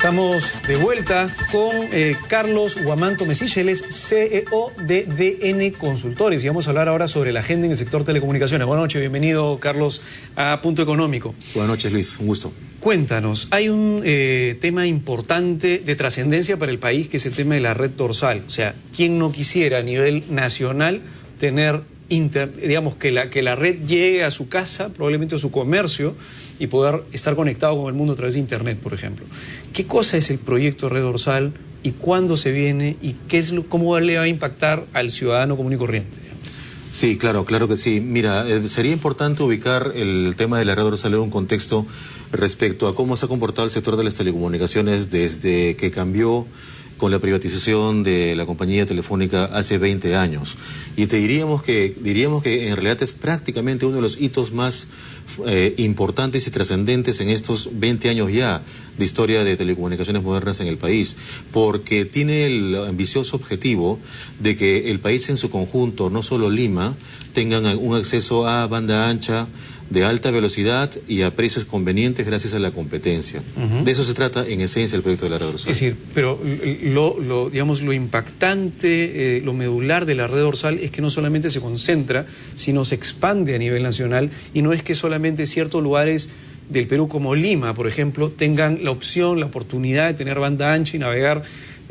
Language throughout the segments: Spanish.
Estamos de vuelta con Carlos Huamanto Mesilla, él es CEO de DN Consultores y vamos a hablar ahora sobre la agenda en el sector telecomunicaciones. Buenas noches, bienvenido Carlos a Punto Económico. Buenas noches Luis, un gusto. Cuéntanos, hay un tema importante de trascendencia para el país que es el tema de la red dorsal. O sea, ¿quién no quisiera a nivel nacional tener, digamos, que la red llegue a su casa, probablemente a su comercio, y poder estar conectado con el mundo a través de Internet, por ejemplo? ¿Qué cosa es el proyecto Red Dorsal y cuándo se viene y cómo le va a impactar al ciudadano común y corriente? Sí, claro que sí. Mira, sería importante ubicar el tema de la Red Dorsal en un contexto respecto a cómo se ha comportado el sector de las telecomunicaciones desde que cambió con la privatización de la compañía telefónica hace 20 años. Y diríamos que en realidad es prácticamente uno de los hitos más importantes y trascendentes en estos 20 años ya de historia de telecomunicaciones modernas en el país, porque tiene el ambicioso objetivo de que el país en su conjunto, no solo Lima, tengan un acceso a banda ancha de alta velocidad y a precios convenientes gracias a la competencia. De eso se trata en esencia el proyecto de la Red Dorsal. Es decir, pero digamos, lo impactante, lo medular de la Red Dorsal es que no solamente se concentra, sino se expande a nivel nacional, y no es que solamente ciertos lugares del Perú como Lima, por ejemplo, tengan la opción, la oportunidad de tener banda ancha y navegar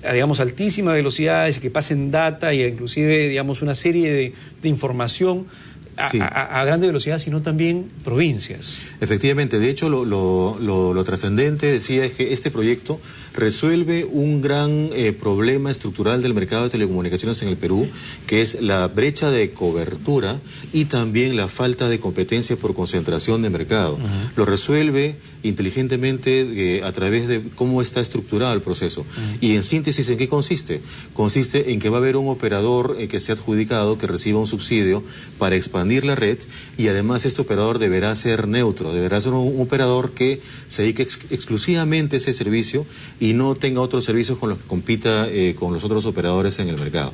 a, digamos, altísimas velocidades y que pasen data y inclusive, digamos, una serie de información a grande velocidad, sino también provincias. Efectivamente, de hecho lo trascendente, decía, es que este proyecto resuelve un gran problema estructural del mercado de telecomunicaciones en el Perú, que es la brecha de cobertura y también la falta de competencia por concentración de mercado. Lo resuelve inteligentemente a través de cómo está estructurado el proceso. Y en síntesis, ¿en qué consiste? Consiste en que va a haber un operador que sea adjudicado, que reciba un subsidio para expandir la red, y además este operador deberá ser neutro, deberá ser un operador que se dedique exclusivamente a ese servicio y no tenga otros servicios con los que compita con los otros operadores en el mercado.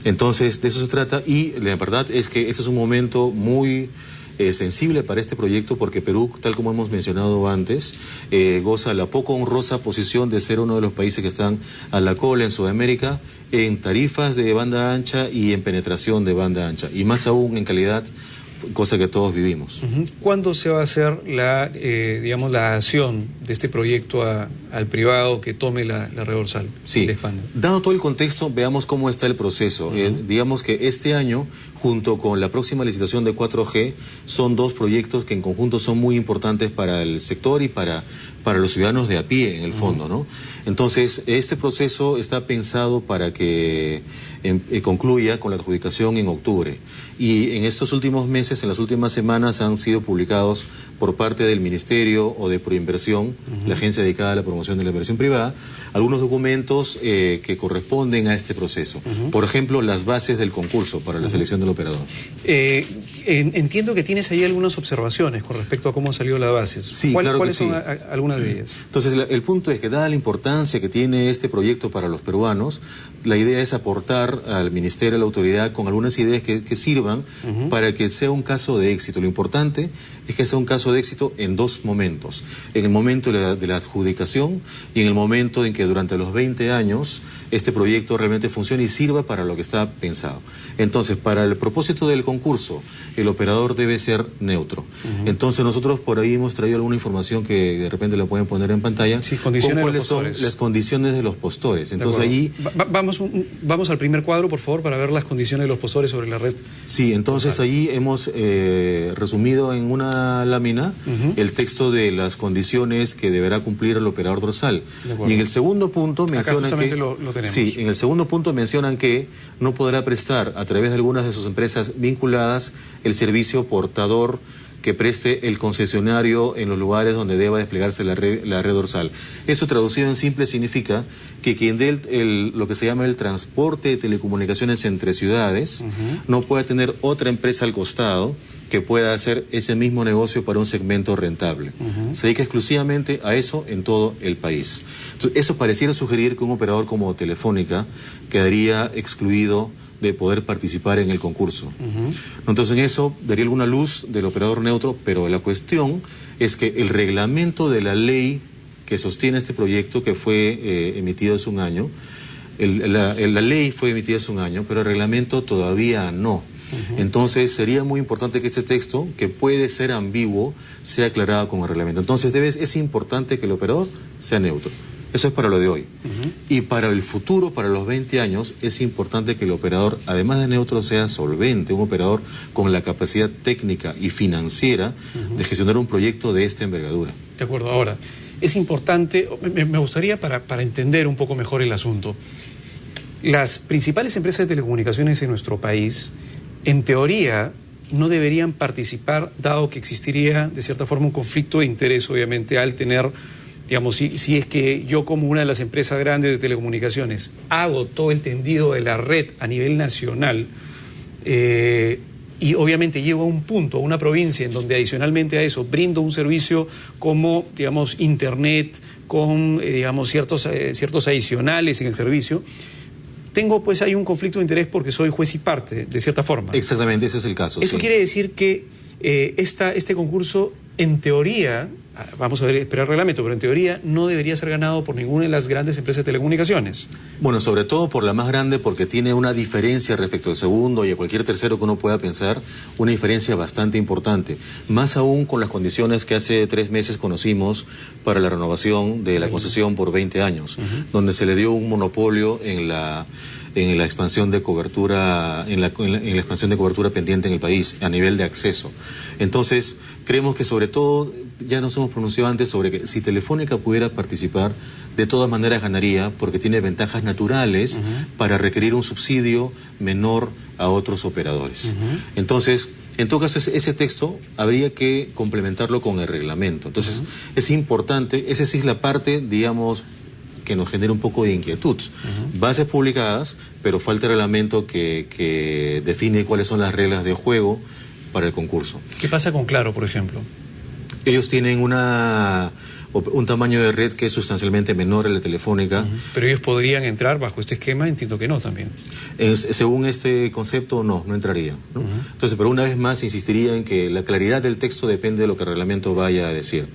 Entonces, de eso se trata, y la verdad es que ese es un momento muy sensible para este proyecto, porque Perú, tal como hemos mencionado antes, goza la poco honrosa posición de ser uno de los países que están a la cola en Sudamérica en tarifas de banda ancha y en penetración de banda ancha, y más aún en calidad, cosa que todos vivimos. ¿Cuándo se va a hacer digamos, la acción de este proyecto al privado que tome la Red Dorsal? Sí, dado todo el contexto, veamos cómo está el proceso. Digamos que este año, junto con la próxima licitación de 4G, son dos proyectos que en conjunto son muy importantes para el sector y para los ciudadanos de a pie, en el fondo, ¿no? Entonces, este proceso está pensado para que concluya con la adjudicación en octubre. Y en estos últimos meses, en las últimas semanas, han sido publicados por parte del Ministerio o de Proinversión, la agencia dedicada a la promoción de la inversión privada, algunos documentos que corresponden a este proceso. Por ejemplo, las bases del concurso para la selección del operador. Entiendo que tienes ahí algunas observaciones con respecto a cómo han salido las bases. Sí, claro que sí. ¿Cuáles son algunas de ellas? Entonces, el punto es que, dada la importancia que tiene este proyecto para los peruanos, la idea es aportar al Ministerio, a la autoridad, con algunas ideas que sirvan para que sea un caso de éxito. Lo importante es que sea un caso de éxito en dos momentos: en el momento de la adjudicación y en el momento en que durante los 20 años este proyecto realmente funcione y sirva para lo que está pensado. Entonces, para el propósito del concurso, el operador debe ser neutro. Entonces, nosotros por ahí hemos traído alguna información que de repente la pueden poner en pantalla. Sí, condiciones ¿Cuáles son las condiciones de los postores? Entonces, allí vamos al primer cuadro, por favor, para ver las condiciones de los postores sobre la red. Sí, entonces allí hemos resumido en una lámina el texto de las condiciones que deberá cumplir el operador dorsal. Y en el segundo punto mencionan en el segundo punto mencionan que no podrá prestar a través de algunas de sus empresas vinculadas el servicio portador que preste el concesionario en los lugares donde deba desplegarse la red dorsal. Eso, traducido en simple, significa que quien dé lo que se llama el transporte de telecomunicaciones entre ciudades no puede tener otra empresa al costado que pueda hacer ese mismo negocio para un segmento rentable. Se dedica exclusivamente a eso en todo el país. Entonces, eso pareciera sugerir que un operador como Telefónica quedaría excluido de poder participar en el concurso. Entonces, en eso daría alguna luz del operador neutro, pero la cuestión es que el reglamento de la ley que sostiene este proyecto que fue emitido hace un año. La ley fue emitida hace un año, pero el reglamento todavía no. Entonces sería muy importante que este texto, que puede ser ambiguo, sea aclarado con el reglamento. Entonces es importante que el operador sea neutro. Eso es para lo de hoy. Y para el futuro, para los 20 años, es importante que el operador, además de neutro, sea solvente, un operador con la capacidad técnica y financiera de gestionar un proyecto de esta envergadura. De acuerdo. Ahora, es importante, me gustaría para entender un poco mejor el asunto, las principales empresas de telecomunicaciones en nuestro país, en teoría, no deberían participar, dado que existiría, de cierta forma, un conflicto de interés, obviamente, al tener, digamos, si es que yo como una de las empresas grandes de telecomunicaciones hago todo el tendido de la red a nivel nacional y obviamente llego a un punto, a una provincia en donde adicionalmente a eso brindo un servicio como, digamos, internet, con, digamos, ciertos adicionales en el servicio, tengo pues ahí un conflicto de interés porque soy juez y parte, de cierta forma. Exactamente, ese es el caso. Eso quiere decir que este concurso, en teoría, vamos a ver, esperar el reglamento, pero en teoría no debería ser ganado por ninguna de las grandes empresas de telecomunicaciones. Bueno, sobre todo por la más grande, porque tiene una diferencia respecto al segundo y a cualquier tercero que uno pueda pensar, una diferencia bastante importante. Más aún con las condiciones que hace 3 meses conocimos para la renovación de la concesión por 20 años, donde se le dio un monopolio en la expansión de cobertura, en la expansión de cobertura pendiente en el país, a nivel de acceso. Entonces, creemos que sobre todo, ya nos hemos pronunciado antes sobre que si Telefónica pudiera participar, de todas maneras ganaría, porque tiene ventajas naturales para requerir un subsidio menor a otros operadores. Entonces, en todo caso, ese texto habría que complementarlo con el reglamento. Entonces, es importante, esa sí es la parte, digamos, que nos genera un poco de inquietud. Bases publicadas, pero falta el reglamento que define cuáles son las reglas de juego para el concurso. ¿Qué pasa con Claro, por ejemplo? Ellos tienen un tamaño de red que es sustancialmente menor a la telefónica. Pero ellos podrían entrar bajo este esquema, entiendo que no también. Según este concepto, no entraría, ¿no? Entonces, pero una vez más insistiría en que la claridad del texto depende de lo que el reglamento vaya a decir.